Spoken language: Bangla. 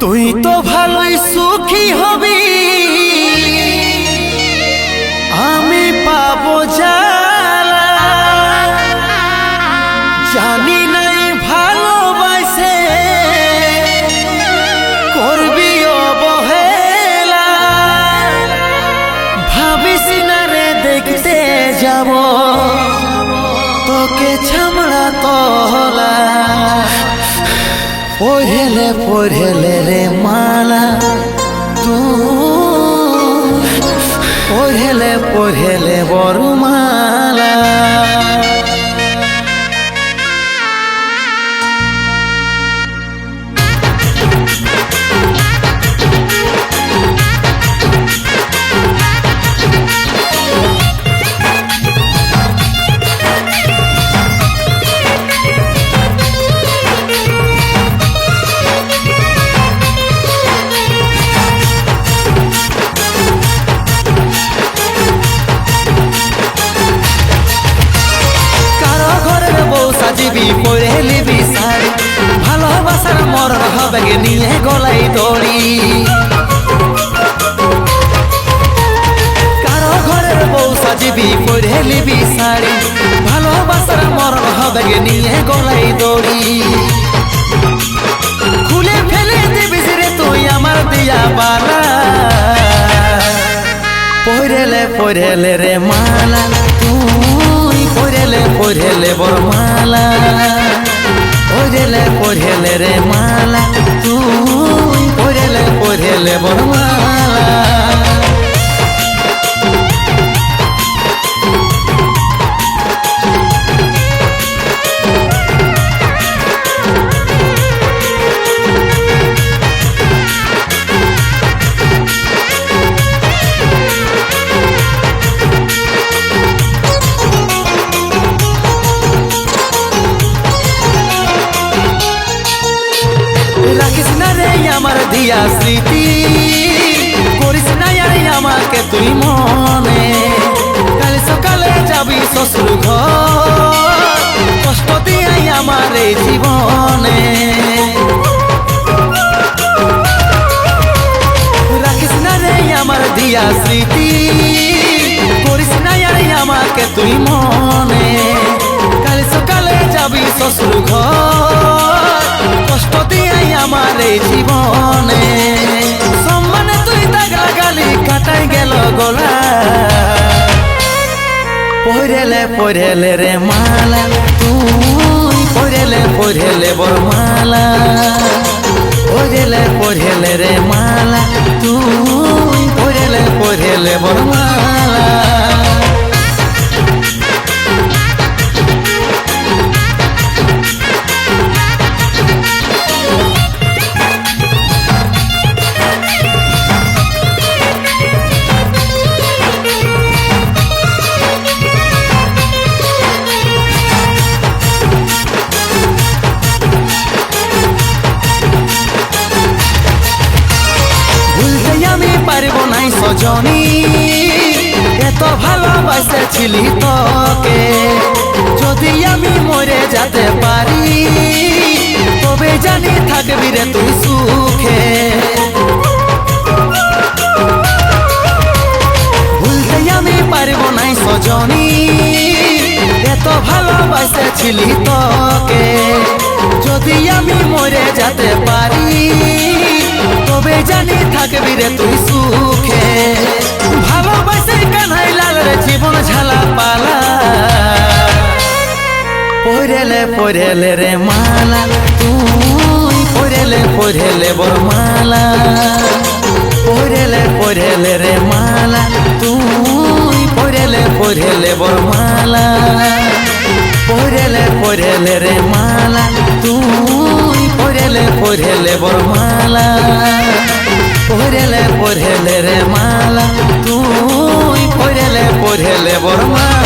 তুই তো ভালোই সুখী হবি, আমি পাবো জ্বালা। জানি নাই ভালোবাসে করবি অবহেলা। ভাবিস না রে দেখতে যাব তোকে ছামড়া তলা। পড়েলে পড়েলে রে মালা, তুই পড়েলে পড়েলে বরমালা। সাজিবি পরে লিবি শাড়ি, ভালোবাসার মরণ হবে নিয়ে গলাই দড়ি। কারো ঘরের বউ সাজিবি পরে লিবি শাড়ি, ভালোবাসার মরণ হবে নিয়ে গলাই দড়ি। খুলে ফেলে দিবিস রে তুই আমার দিয়া বালা। পড়েলে পড়েলে রে মালা, তুই পড়েলে পড়েলে বরমালা। পড়েলে পড়েলে রে মালা, তুই পড়েলে পড়েলে বরমালা। রাখিস না রে আমার দিয়া স্মৃতি, করিস না আমাকে তুই মনে। কাল সকালে যাবি শ্বশুর ঘর, কষ্ট দিয়ে আমার এই জীবনে। রাখিস না রে আমার দিয়া স্মৃতি, করিস না আমাকে তুই মনে। কাল সকালে যাবি শ্বশুর ঘর, কষ্ট দিয়ে আমার এই জীবনে। সম্মানে তুই দাগ লাগালি কাটাই গেল গলা। পড়েলে পড়েলে রে মালা, তুই পড়েলে পড়েলে বরমালা। পড়েলে পড়েলে রে মালা, তুই পড়েলে পড়েলে বরমালা। পারবো নাই সজনী, এত ভালোবাসেছিলি তোকে। যদি আমি মরে যেতে পারি, তবে জানি থাকবি রে তুই সুখে। ভুলতে আমি পারবো নাই সজনী, এত ভালোবাসেছিলি তোকে। যদি আমি মরে যেতে পারি, তবে জানি থাকবি রে তুই সুখে। ভালোবাসে কানাই লাল রে জীবন ঝালা পালা। পড়েলে পড়েলে রে মালা, তুই পড়েলে পড়েলে বরমালা। পড়েলে পড়েলে রে মালা, তুই পড়েলে পড়েলে বরমালা। পড়েলে পড়েলে রে মালা, তুই পড়েলে পড়েলে বরমালা। পড়েলে পড়েলে রে মালা, তুই পড়েলে পড়েলে বরমালা।